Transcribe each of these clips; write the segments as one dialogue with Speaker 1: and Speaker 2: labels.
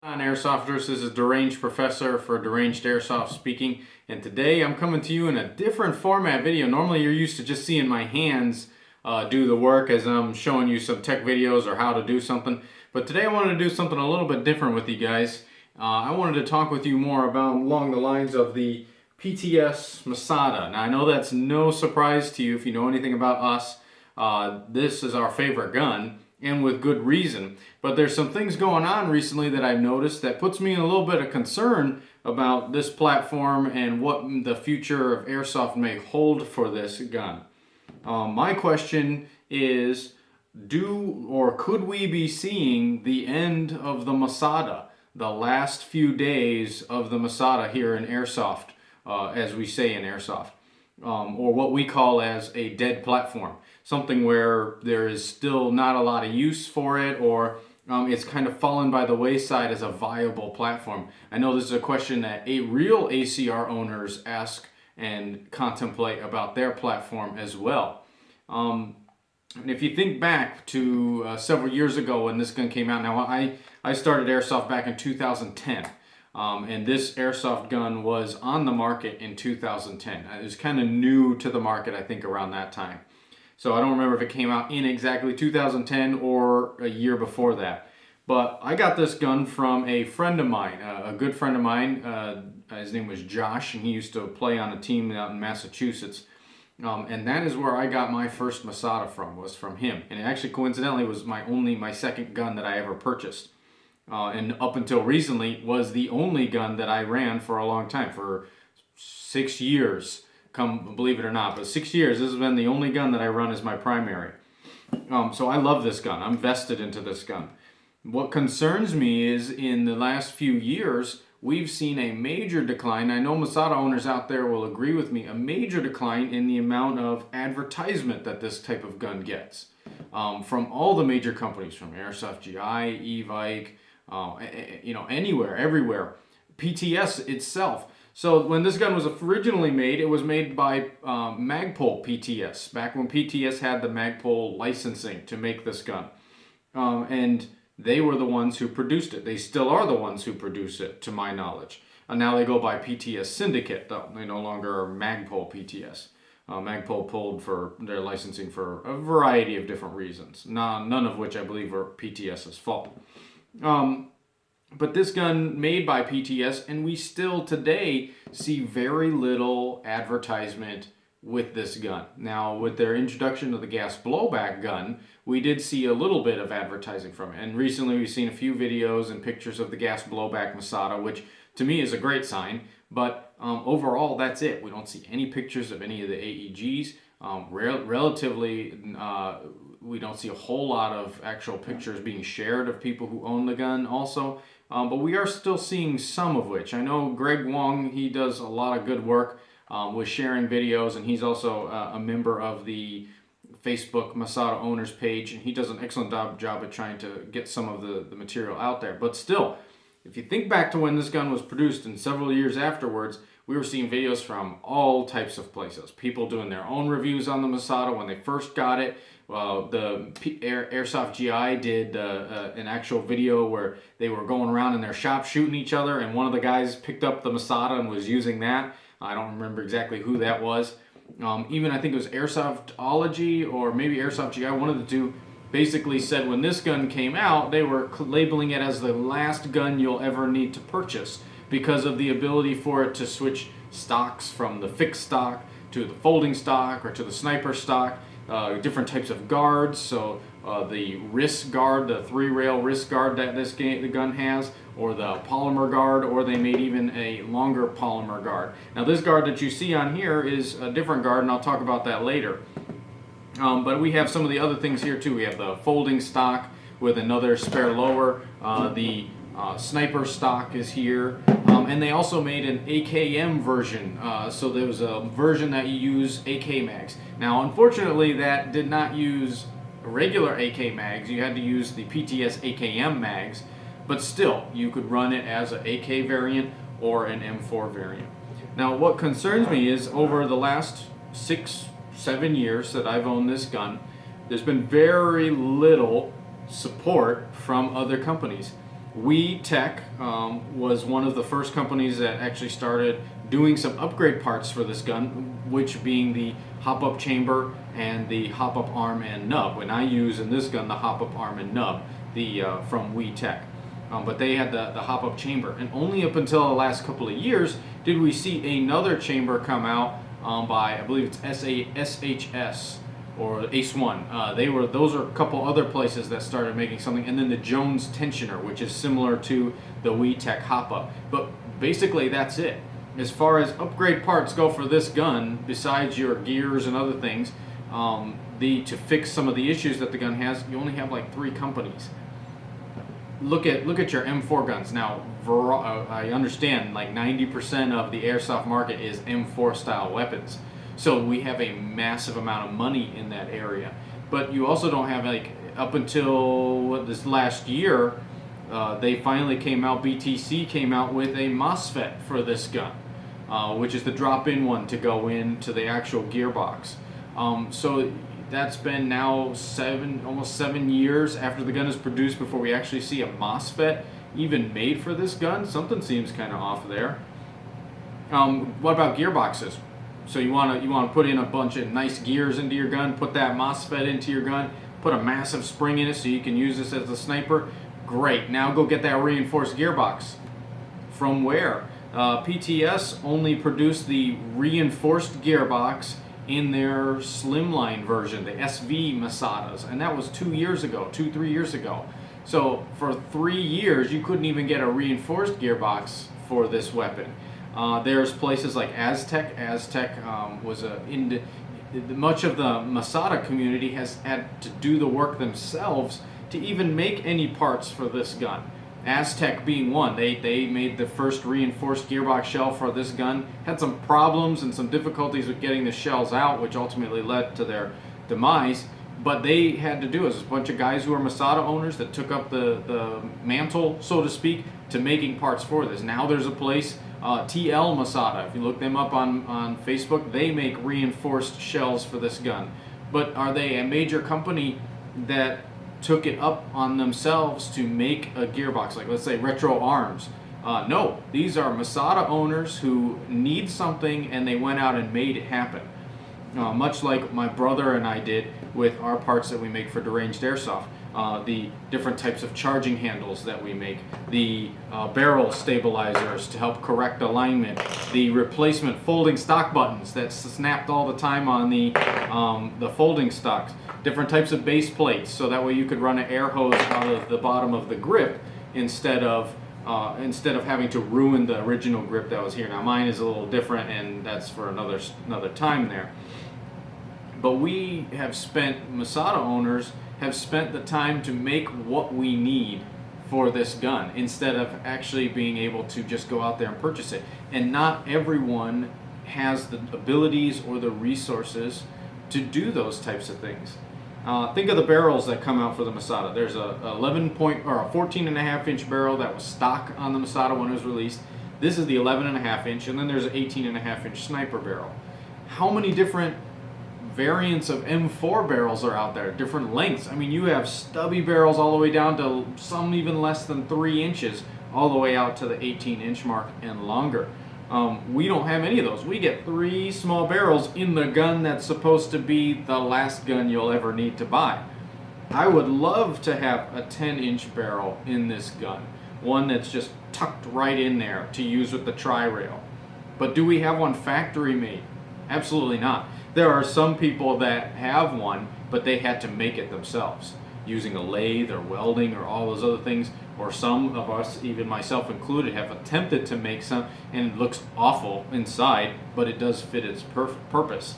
Speaker 1: Airsofters, this is Deranged Professor for Deranged Airsoft speaking, and today I'm coming to you in a different format video. Normally you're used to just seeing my hands do the work as I'm showing you some tech videos or how to do something, but today I wanted to do something a little bit different with you guys. I wanted to talk with you more about along the lines of the PTS Masada. Now I know that's no surprise to you if you know anything about us. This is our favorite gun, and with good reason. But there's some things going on recently that I've noticed that puts me in a little bit of concern about this platform and what the future of airsoft may hold for this gun. My question is, could we be seeing the end of the Masada, the last few days of the Masada here in airsoft, as we say in airsoft? Or what we call as a dead platform, something where there is still not a lot of use for it, or it's kind of fallen by the wayside as a viable platform. I know this is a question that real ACR owners ask and contemplate about their platform as well. And if you think back to several years ago when this gun came out, now I started airsoft back in 2010. And this airsoft gun was on the market in 2010. It was kind of new to the market, I think, around that time. So I don't remember if it came out in exactly 2010 or a year before that. But I got this gun from a friend of mine, a good friend of mine. His name was Josh, and he used to play on a team out in Massachusetts. And that is where I got my first Masada from, was from him. And it actually coincidentally was my second gun that I ever purchased. And up until recently was the only gun that I ran for a long time, for 6 years, believe it or not, but 6 years. This has been the only gun that I run as my primary. So I love this gun. I'm vested into this gun. What concerns me is in the last few years, we've seen a major decline. I know Masada owners out there will agree with me, a major decline in the amount of advertisement that this type of gun gets. From all the major companies, from Airsoft GI, E-Vike, anywhere, everywhere. PTS itself. So when this gun was originally made, it was made by Magpul PTS, back when PTS had the Magpul licensing to make this gun. And they were the ones who produced it. They still are the ones who produce it, to my knowledge. And now they go by PTS Syndicate, though. They no longer are Magpul PTS. Magpul pulled for their licensing for a variety of different reasons, none of which I believe are PTS's fault. But this gun made by PTS, and we still today see very little advertisement with this gun. Now, with their introduction of the gas blowback gun, we did see a little bit of advertising from it. And recently we've seen a few videos and pictures of the gas blowback Masada, which to me is a great sign. But overall, that's it. We don't see any pictures of any of the AEGs. Relatively, we don't see a whole lot of actual pictures being shared of people who own the gun also. But we are still seeing some of which. I know Greg Wong, he does a lot of good work with sharing videos, and he's also a member of the Facebook Masada owners page, and he does an excellent job at trying to get some of the material out there. But still, if you think back to when this gun was produced and several years afterwards, we were seeing videos from all types of places. People doing their own reviews on the Masada when they first got it. The Airsoft GI did an actual video where they were going around in their shop shooting each other, and one of the guys picked up the Masada and was using that. I don't remember exactly who that was. Even I think it was Airsoftology or maybe Airsoft GI, one of the two, basically said when this gun came out, they were labeling it as the last gun you'll ever need to purchase because of the ability for it to switch stocks from the fixed stock to the folding stock or to the sniper stock, different types of guards. So the wrist guard, the 3-rail wrist guard that the gun has, or the polymer guard, or they made even a longer polymer guard. Now this guard that you see on here is a different guard, and I'll talk about that later. But we have some of the other things here too. We have the folding stock with another spare lower. The sniper stock is here. And they also made an AKM version. So there was a version that you use AK mags. Now, unfortunately, that did not use regular AK mags. You had to use the PTS AKM mags. But still, you could run it as an AK variant or an M4 variant. Now, what concerns me is over the last 6-7 years that I've owned this gun, there's been very little support from other companies. Tech was one of the first companies that actually started doing some upgrade parts for this gun, which being the hop-up chamber and the hop-up arm and nub. And I use in this gun the hop-up arm and nub, from Tech. But they had the hop-up chamber, and only up until the last couple of years did we see another chamber come out by, I believe it's SHS or Ace One. Those are a couple other places that started making something, and then the Jones tensioner, which is similar to the Tech hop-up. But basically that's it. As far as upgrade parts go for this gun, besides your gears and other things, to fix some of the issues that the gun has, you only have like 3 companies. Look at your M4 guns. Now, I understand like 90% of the airsoft market is M4 style weapons. So we have a massive amount of money in that area. But you also don't have, like, up until this last year, they finally came out, BTC came out with a MOSFET for this gun, which is the drop-in one to go into the actual gearbox. So that's been now almost 7 years after the gun is produced before we actually see a MOSFET even made for this gun. Something seems kind of off there. What about gearboxes? So you want to put in a bunch of nice gears into your gun, put that MOSFET into your gun, put a massive spring in it so you can use this as a sniper. Great. Now go get that reinforced gearbox. From where? PTS only produced the reinforced gearbox in their slimline version, the SV Masadas, and that was 3 years ago. So for 3 years, you couldn't even get a reinforced gearbox for this weapon. There's places like Aztec. Aztec much of the Masada community has had to do the work themselves to even make any parts for this gun. Aztec being one. They made the first reinforced gearbox shell for this gun. Had some problems and some difficulties with getting the shells out, which ultimately led to their demise. But they had to do it. There's a bunch of guys who are Masada owners that took up the mantle, so to speak, to making parts for this. Now there's a place, TL Masada. If you look them up on Facebook, they make reinforced shells for this gun. But are they a major company that took it up on themselves to make a gearbox, like let's say Retro Arms? No, these are Masada owners who need something and they went out and made it happen. Much like my brother and I did with our parts that we make for Deranged Airsoft. The different types of charging handles that we make, the barrel stabilizers to help correct alignment, the replacement folding stock buttons that snapped all the time on the folding stocks, different types of base plates so that way you could run an air hose out of the bottom of the grip instead of having to ruin the original grip that was here. Now mine is a little different, and that's for another time there. But Masada owners have spent the time to make what we need for this gun instead of actually being able to just go out there and purchase it. And not everyone has the abilities or the resources to do those types of things. Think of the barrels that come out for the Masada. There's a 14.5 inch barrel that was stock on the Masada when it was released. This is the 11.5 inch, and then there's an 18.5 inch sniper barrel. How many different variants of M4 barrels are out there, different lengths? I mean, you have stubby barrels all the way down to some even less than 3 inches, all the way out to the 18 inch mark and longer. We don't have any of those. We get 3 small barrels in the gun that's supposed to be the last gun you'll ever need to buy. I would love to have a 10 inch barrel in this gun, one that's just tucked right in there to use with the tri-rail. But do we have one factory made? Absolutely not. There are some people that have one, but they had to make it themselves, using a lathe or welding or all those other things. Or some of us, even myself included, have attempted to make some, and it looks awful inside, but it does fit its purpose.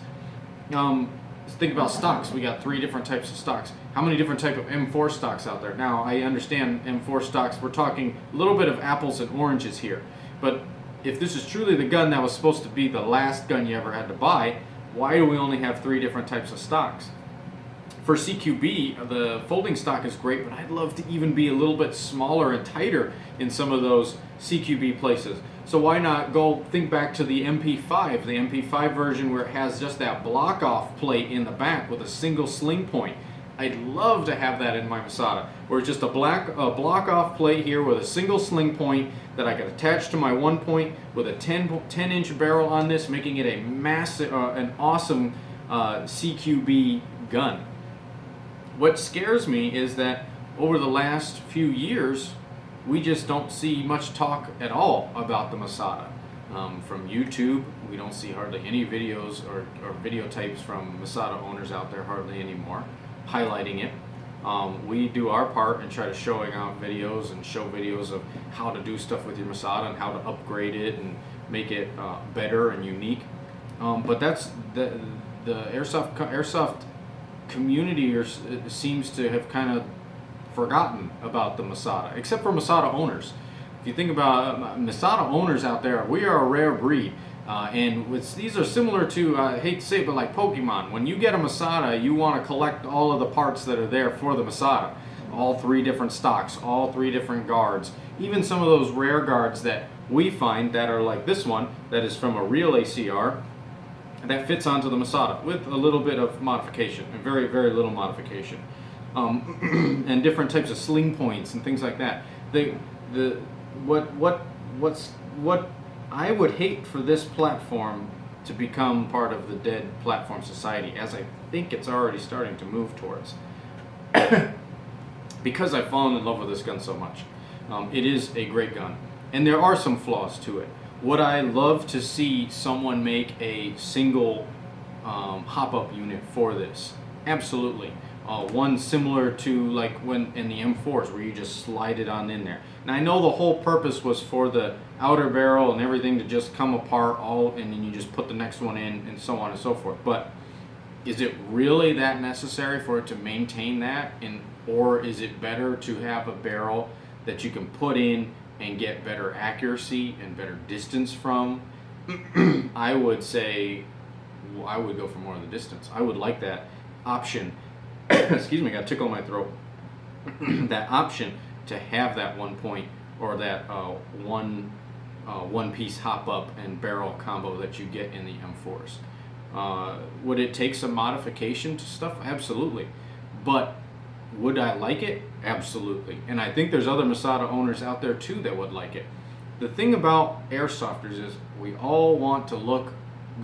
Speaker 1: Think about stocks. We got 3 different types of stocks. How many different type of M4 stocks out there? Now, I understand M4 stocks, we're talking a little bit of apples and oranges here. But if this is truly the gun that was supposed to be the last gun you ever had to buy, why do we only have 3 different types of stocks? For CQB, the folding stock is great, but I'd love to even be a little bit smaller and tighter in some of those CQB places. So why not go think back to the MP5, the MP5 version where it has just that block-off plate in the back with a single sling point. I'd love to have that in my Masada, where it's just a block off plate here with a single sling point that I could attach to my 1 point with a 10-inch barrel on this, making it a massive, an awesome CQB gun. What scares me is that over the last few years, we just don't see much talk at all about the Masada. From YouTube, we don't see hardly any videos or video types from Masada owners out there, hardly anymore, highlighting it. We do our part in try to showing out videos and show videos of how to do stuff with your Masada and how to upgrade it and make it better and unique. But that's the airsoft community seems to have kind of forgotten about the Masada, except for Masada owners. If you think about Masada owners out there, we are a rare breed. And these are similar to, I hate to say it, but like Pokemon. When you get a Masada, you want to collect all of the parts that are there for the Masada. All 3 different stocks, all 3 different guards. Even some of those rare guards that we find that are like this one, that is from a real ACR, that fits onto the Masada with a little bit of modification, a very, very little modification. And different types of sling points and things like that. What I would hate for this platform to become part of the dead platform society, as I think it's already starting to move towards, because I've fallen in love with this gun so much. It is a great gun, and there are some flaws to it. Would I love to see someone make a single hop-up unit for this? Absolutely. One similar to like when in the M4s, where you just slide it on in there. Now I know the whole purpose was for the outer barrel and everything to just come apart all, and then you just put the next one in and so on and so forth. But is it really that necessary for it to maintain that? Or is it better to have a barrel that you can put in and get better accuracy and better distance from? I would say I would go for more of the distance. I would like that option. Excuse me, I got a tickle in my throat. That option to have that 1 point or that one piece hop up and barrel combo that you get in the M4s. Would it take some modification to stuff? Absolutely. But would I like it? Absolutely. And I think there's other Masada owners out there too that would like it. The thing about airsofters is we all want to look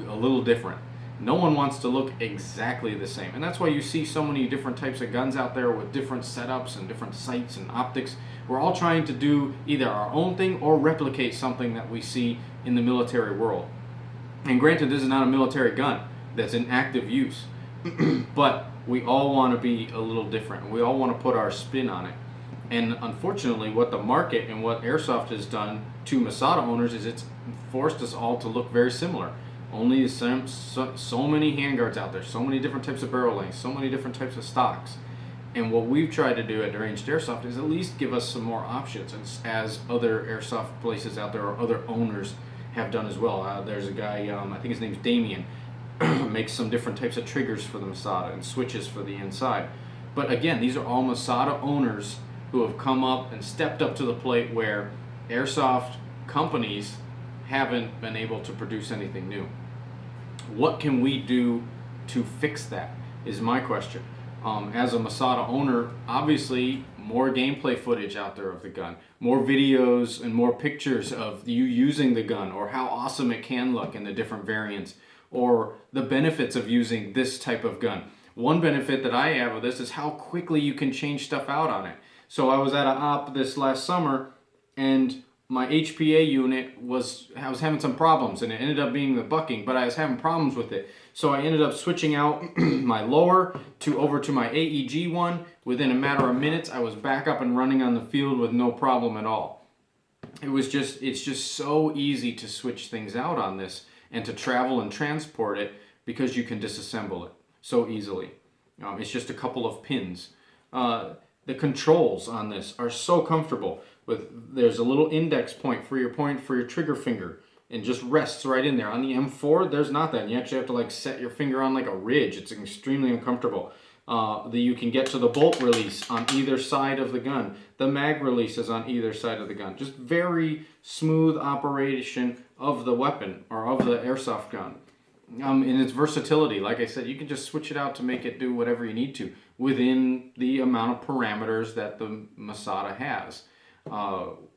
Speaker 1: a little different. No one wants to look exactly the same. And that's why you see so many different types of guns out there with different setups and different sights and optics. We're all trying to do either our own thing or replicate something that we see in the military world. And granted, this is not a military gun that's in active use. But we all want to be a little different. We all want to put our spin on it. And unfortunately, what the market and what Airsoft has done to Masada owners is it's forced us all to look very similar. Only so many handguards out there, so many different types of barrel lengths, so many different types of stocks. And what we've tried to do at Deranged Airsoft is at least give us some more options, as other airsoft places out there or other owners have done as well. There's a guy, I think his name's Damien, makes some different types of triggers for the Masada and switches for the inside. But again, these are all Masada owners who have come up and stepped up to the plate where airsoft companies haven't been able to produce anything new. What can we do to fix that is my question. As a Masada owner, obviously more gameplay footage out there of the gun, more videos and more pictures of you using the gun, or how awesome it can look in the different variants, or the benefits of using this type of gun. One benefit that I have of this is how quickly you can change stuff out on it. So I was at an op this last summer, and my HPA unit I was having some problems, and it ended up being the bucking, but I was having problems with it. So I ended up switching out my lower over to my AEG one. Within a matter of minutes, I was back up and running on the field with no problem at all. It's just so easy to switch things out on this and to travel and transport it because you can disassemble it so easily. It's just a couple of pins. The controls on this are so comfortable. There's a little index point for your trigger finger, and just rests right in there. On the M4, there's not that. You actually have to like set your finger on like a ridge. It's extremely uncomfortable. You can get to the bolt release on either side of the gun. The mag release is on either side of the gun. Just very smooth operation of the weapon or of the airsoft gun. in its versatility. Like I said, you can just switch it out to make it do whatever you need to within the amount of parameters that the Masada has.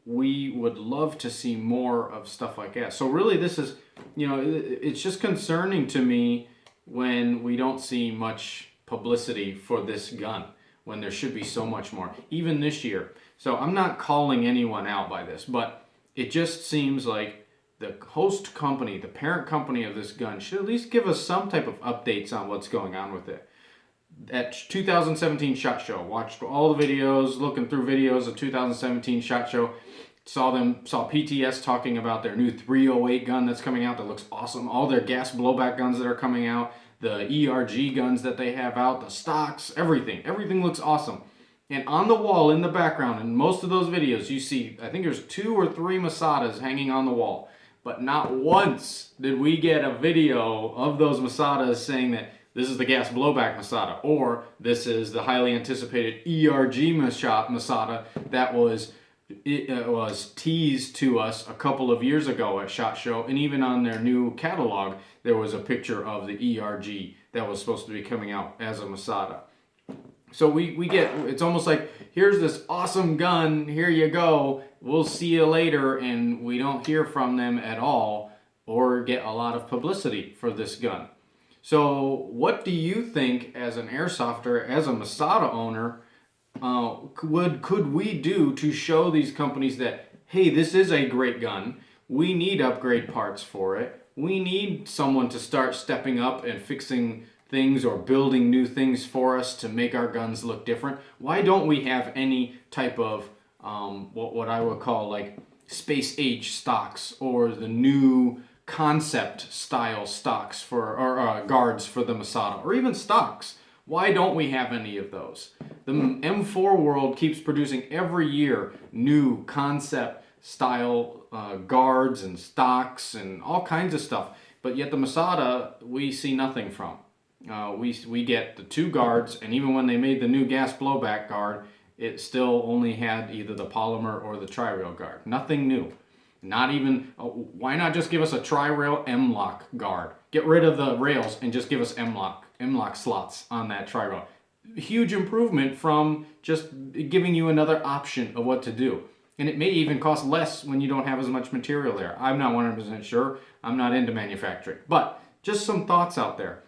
Speaker 1: We would love to see more of stuff like that. So really this is, it's just concerning to me when we don't see much publicity for this gun, when there should be so much more, even this year. So I'm not calling anyone out by this, but it just seems like the host company, the parent company of this gun, should at least give us some type of updates on what's going on with it. At 2017 SHOT Show, watched all the videos, looking through videos of 2017 SHOT Show, saw PTS talking about their new 308 gun that's coming out that looks awesome, all their gas blowback guns that are coming out, the ERG guns that they have out, the stocks, everything looks awesome. And on the wall in the background, in most of those videos, you see, I think there's 2 or 3 Masadas hanging on the wall. But not once did we get a video of those Masadas saying that this is the gas blowback Masada, or this is the highly anticipated ERG Masada that was teased to us a couple of years ago at SHOT Show, and even on their new catalog, there was a picture of the ERG that was supposed to be coming out as a Masada. So we get, it's almost like, here's this awesome gun, here you go, we'll see you later, and we don't hear from them at all or get a lot of publicity for this gun. So what do you think as an airsofter, as a Masada owner, could we do to show these companies that, hey, this is a great gun, we need upgrade parts for it, we need someone to start stepping up and fixing things or building new things for us to make our guns look different? Why don't we have any type of what I would call like space age stocks, or the new concept style stocks or guards for the Masada, or even stocks? Why don't we have any of those? The M4 world keeps producing every year new concept style guards and stocks and all kinds of stuff, but yet the Masada we see nothing from. We get the 2 guards, and even when they made the new gas blowback guard, it still only had either the polymer or the tri-rail guard. Nothing new. Not even, why not just give us a tri-rail M-lock guard? Get rid of the rails and just give us M-lock slots on that tri-rail. Huge improvement from just giving you another option of what to do. And it may even cost less when you don't have as much material there. I'm not 100% sure. I'm not into manufacturing. But just some thoughts out there.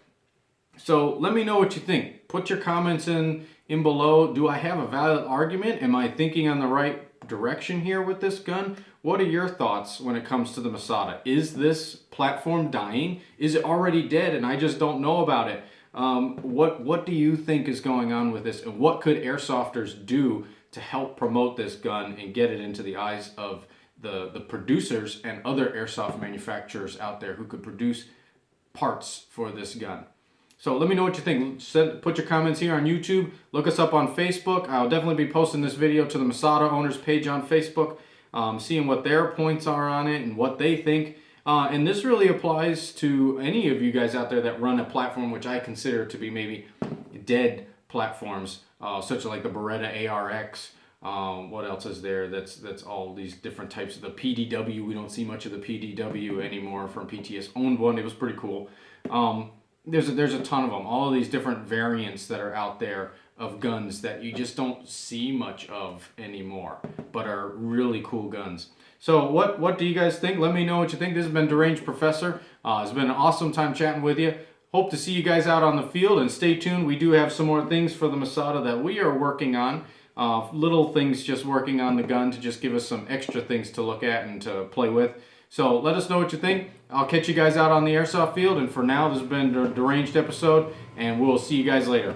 Speaker 1: So let me know what you think. Put your comments in below. Do I have a valid argument? Am I thinking on the right direction here with this gun? What are your thoughts when it comes to the Masada? Is this platform dying? Is it already dead and I just don't know about it? What do you think is going on with this? And what could airsofters do to help promote this gun and get it into the eyes of the producers and other airsoft manufacturers out there who could produce parts for this gun? So let me know what you think. Put your comments here on YouTube. Look us up on Facebook. I'll definitely be posting this video to the Masada owners page on Facebook, seeing what their points are on it and what they think. And this really applies to any of you guys out there that run a platform which I consider to be maybe dead platforms, such as like the Beretta ARX. What else is there? That's all these different types of the PDW. We don't see much of the PDW anymore. From PTS owned one. It was pretty cool. There's a ton of them. All of these different variants that are out there of guns that you just don't see much of anymore, but are really cool guns. So what do you guys think? Let me know what you think. This has been Deranged Professor. It's been an awesome time chatting with you. Hope to see you guys out on the field, and stay tuned. We do have some more things for the Masada that we are working on. Little things, just working on the gun to just give us some extra things to look at and to play with. So let us know what you think. I'll catch you guys out on the airsoft field. And for now, this has been a Deranged episode, and we'll see you guys later.